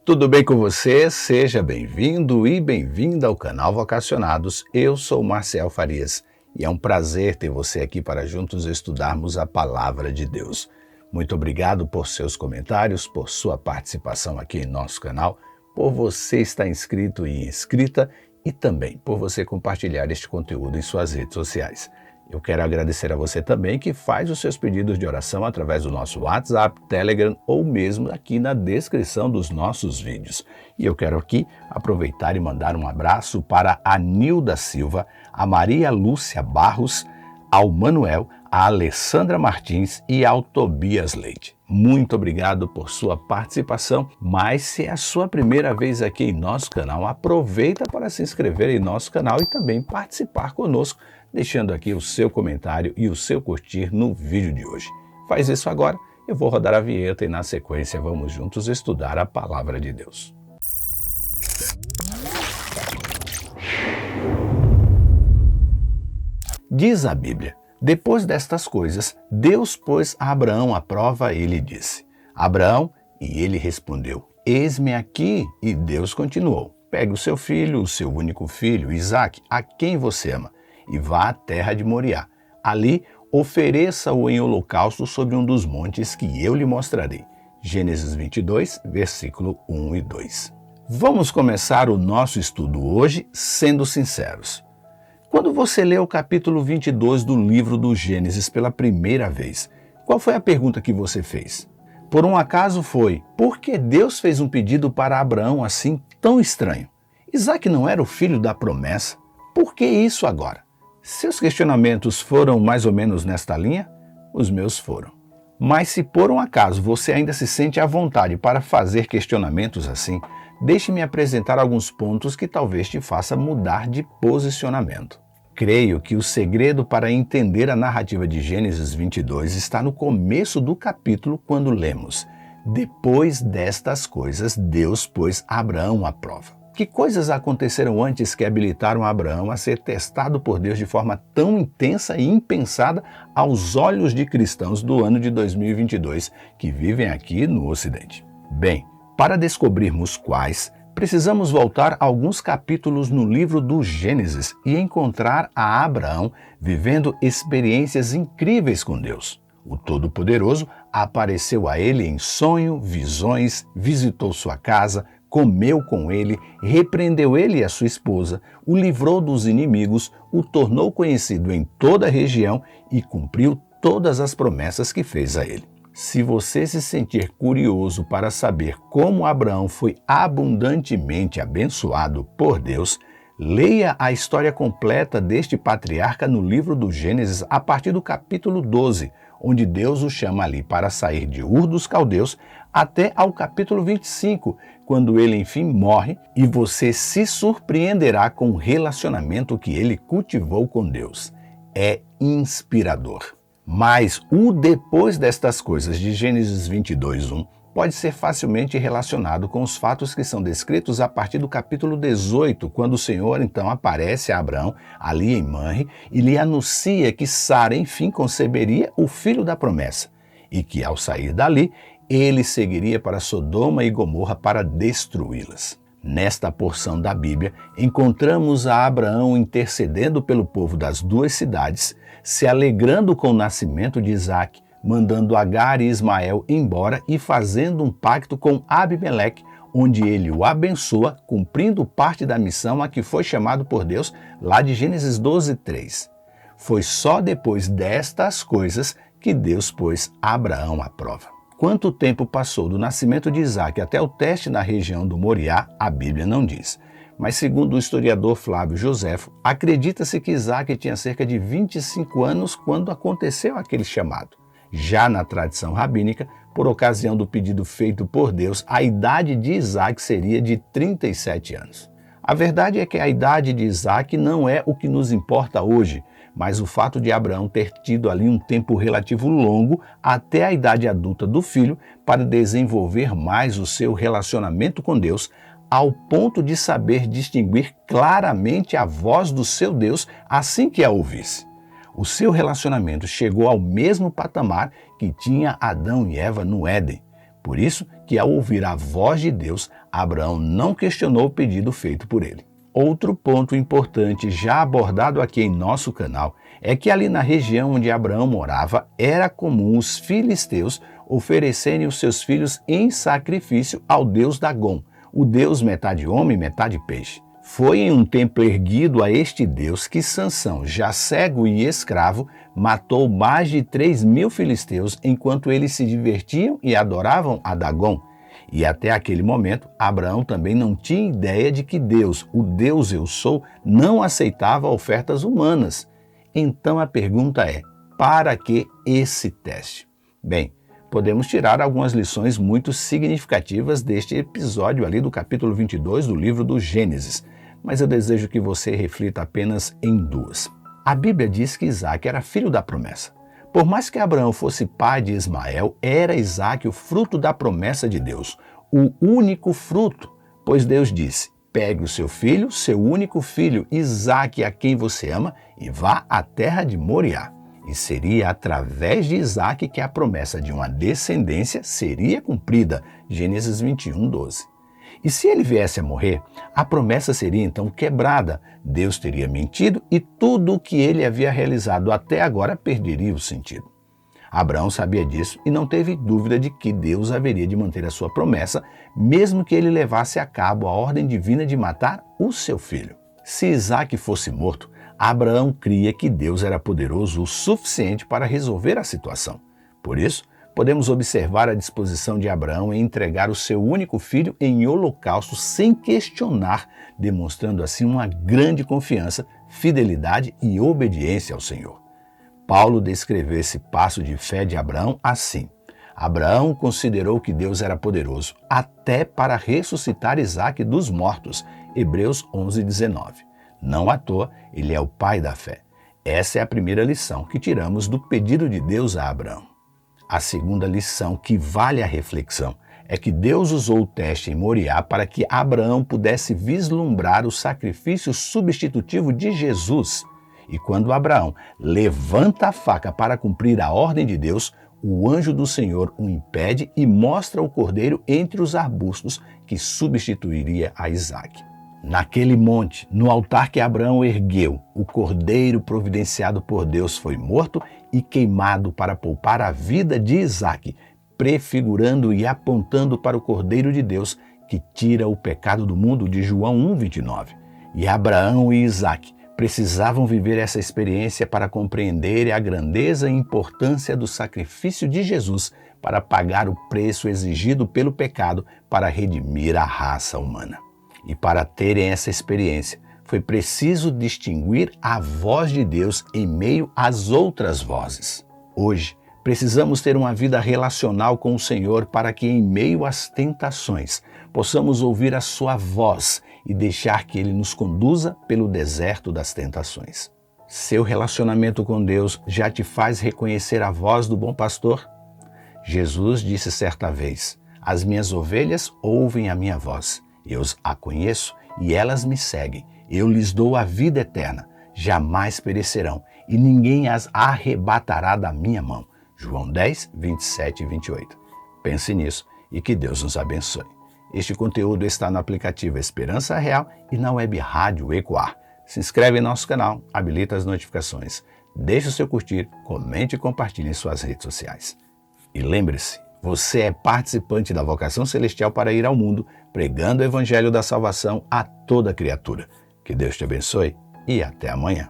Tudo bem com você? Seja bem-vindo e bem-vinda ao canal Vocacionados. Eu sou Marcel Farias e é um prazer ter você aqui para juntos estudarmos a Palavra de Deus. Muito obrigado por seus comentários, por sua participação aqui em nosso canal, por você estar inscrito e inscrita e também por você compartilhar este conteúdo em suas redes sociais. Eu quero agradecer a você também que faz os seus pedidos de oração através do nosso WhatsApp, Telegram ou mesmo aqui na descrição dos nossos vídeos. E eu quero aqui aproveitar e mandar um abraço para a Nilda Silva, a Maria Lúcia Barros, ao Manuel, a Alessandra Martins e ao Tobias Leite. Muito obrigado por sua participação, mas se é a sua primeira vez aqui em nosso canal, aproveita para se inscrever em nosso canal e também participar conosco, deixando aqui o seu comentário e o seu curtir no vídeo de hoje. Faz isso agora, eu vou rodar a vinheta e na sequência vamos juntos estudar a Palavra de Deus. Diz a Bíblia: depois destas coisas, Deus pôs a Abraão à prova e lhe disse: Abraão, e ele respondeu: eis-me aqui. E Deus continuou: pegue o seu filho, o seu único filho, Isaque, a quem você ama, e vá à terra de Moriá. Ali, ofereça-o em holocausto sobre um dos montes que eu lhe mostrarei. Gênesis 22, versículo 1 e 2. Vamos começar o nosso estudo hoje sendo sinceros. Quando você lê o capítulo 22 do livro do Gênesis pela primeira vez, qual foi a pergunta que você fez? Por um acaso foi: por que Deus fez um pedido para Abraão assim tão estranho? Isaque não era o filho da promessa? Por que isso agora? Seus questionamentos foram mais ou menos nesta linha? Os meus foram. Mas se por um acaso você ainda se sente à vontade para fazer questionamentos assim, deixe-me apresentar alguns pontos que talvez te faça mudar de posicionamento. Creio que o segredo para entender a narrativa de Gênesis 22 está no começo do capítulo, quando lemos: depois destas coisas, Deus pôs Abraão à prova. Que coisas aconteceram antes que habilitaram Abraão a ser testado por Deus de forma tão intensa e impensada aos olhos de cristãos do ano de 2022 que vivem aqui no Ocidente? Bem, para descobrirmos quais, precisamos voltar alguns capítulos no livro do Gênesis e encontrar a Abraão vivendo experiências incríveis com Deus. O Todo-Poderoso apareceu a ele em sonho, visões, visitou sua casa, comeu com ele, repreendeu ele e a sua esposa, o livrou dos inimigos, o tornou conhecido em toda a região e cumpriu todas as promessas que fez a ele. Se você se sentir curioso para saber como Abraão foi abundantemente abençoado por Deus, leia a história completa deste patriarca no livro do Gênesis a partir do capítulo 12, onde Deus o chama ali para sair de Ur dos Caldeus, até ao capítulo 25, quando ele enfim morre, e você se surpreenderá com o relacionamento que ele cultivou com Deus. É inspirador. Mas o depois destas coisas de Gênesis 22:1 pode ser facilmente relacionado com os fatos que são descritos a partir do capítulo 18, quando o Senhor então aparece a Abraão ali em Manre e lhe anuncia que Sara enfim conceberia o filho da promessa e que ao sair dali ele seguiria para Sodoma e Gomorra para destruí-las. Nesta porção da Bíblia, encontramos a Abraão intercedendo pelo povo das duas cidades, se alegrando com o nascimento de Isaque, mandando Agar e Ismael embora e fazendo um pacto com Abimeleque, onde ele o abençoa, cumprindo parte da missão a que foi chamado por Deus, lá de Gênesis 12:3. Foi só depois destas coisas que Deus pôs Abraão à prova. Quanto tempo passou do nascimento de Isaque até o teste na região do Moriá, a Bíblia não diz. Mas segundo o historiador Flávio Joséfo, acredita-se que Isaque tinha cerca de 25 anos quando aconteceu aquele chamado. Já na tradição rabínica, por ocasião do pedido feito por Deus, a idade de Isaque seria de 37 anos. A verdade é que a idade de Isaque não é o que nos importa hoje, mas o fato de Abraão ter tido ali um tempo relativo longo até a idade adulta do filho para desenvolver mais o seu relacionamento com Deus, ao ponto de saber distinguir claramente a voz do seu Deus assim que a ouvisse. O seu relacionamento chegou ao mesmo patamar que tinha Adão e Eva no Éden. Por isso que, ao ouvir a voz de Deus, Abraão não questionou o pedido feito por ele. Outro ponto importante já abordado aqui em nosso canal é que ali na região onde Abraão morava, era comum os filisteus oferecerem os seus filhos em sacrifício ao deus Dagom, o deus metade homem, metade peixe. Foi em um templo erguido a este deus que Sansão, já cego e escravo, matou mais de 3.000 filisteus enquanto eles se divertiam e adoravam a Dagom. E até aquele momento, Abraão também não tinha ideia de que Deus, o Deus Eu Sou, não aceitava ofertas humanas. Então a pergunta é, para que esse teste? Bem, podemos tirar algumas lições muito significativas deste episódio ali do capítulo 22 do livro do Gênesis, mas eu desejo que você reflita apenas em duas. A Bíblia diz que Isaac era filho da promessa. Por mais que Abraão fosse pai de Ismael, era Isaac o fruto da promessa de Deus, o único fruto, pois Deus disse, pegue o seu filho, seu único filho, Isaac, a quem você ama, e vá à terra de Moriá. E seria através de Isaac que a promessa de uma descendência seria cumprida, Gênesis 21, 12. E se ele viesse a morrer, a promessa seria então quebrada, Deus teria mentido e tudo o que ele havia realizado até agora perderia o sentido. Abraão sabia disso e não teve dúvida de que Deus haveria de manter a sua promessa, mesmo que ele levasse a cabo a ordem divina de matar o seu filho. Se Isaac fosse morto, Abraão cria que Deus era poderoso o suficiente para resolver a situação. Por isso, podemos observar a disposição de Abraão em entregar o seu único filho em holocausto sem questionar, demonstrando assim uma grande confiança, fidelidade e obediência ao Senhor. Paulo descreveu esse passo de fé de Abraão assim: Abraão considerou que Deus era poderoso até para ressuscitar Isaque dos mortos, Hebreus 11:19. Não à toa, ele é o pai da fé. Essa é a primeira lição que tiramos do pedido de Deus a Abraão. A segunda lição, que vale a reflexão, é que Deus usou o teste em Moriá para que Abraão pudesse vislumbrar o sacrifício substitutivo de Jesus. E quando Abraão levanta a faca para cumprir a ordem de Deus, o anjo do Senhor o impede e mostra o cordeiro entre os arbustos que substituiria a Isaque. Naquele monte, no altar que Abraão ergueu, o cordeiro providenciado por Deus foi morto e queimado para poupar a vida de Isaque, prefigurando e apontando para o Cordeiro de Deus que tira o pecado do mundo, de João 1:29. E Abraão e Isaque precisavam viver essa experiência para compreender a grandeza e importância do sacrifício de Jesus para pagar o preço exigido pelo pecado para redimir a raça humana. E para terem essa experiência, foi preciso distinguir a voz de Deus em meio às outras vozes. Hoje, precisamos ter uma vida relacional com o Senhor para que, em meio às tentações, possamos ouvir a sua voz e deixar que Ele nos conduza pelo deserto das tentações. Seu relacionamento com Deus já te faz reconhecer a voz do bom pastor? Jesus disse certa vez: as minhas ovelhas ouvem a minha voz. Eu a conheço e elas me seguem. Eu lhes dou a vida eterna. Jamais perecerão e ninguém as arrebatará da minha mão. João 10, 27 e 28. Pense nisso e que Deus nos abençoe. Este conteúdo está no aplicativo Esperança Real e na web Rádio Ecoar. Se inscreve em nosso canal, habilita as notificações, deixe o seu curtir, comente e compartilhe em suas redes sociais. E lembre-se, você é participante da vocação celestial para ir ao mundo, pregando o evangelho da salvação a toda criatura. Que Deus te abençoe e até amanhã.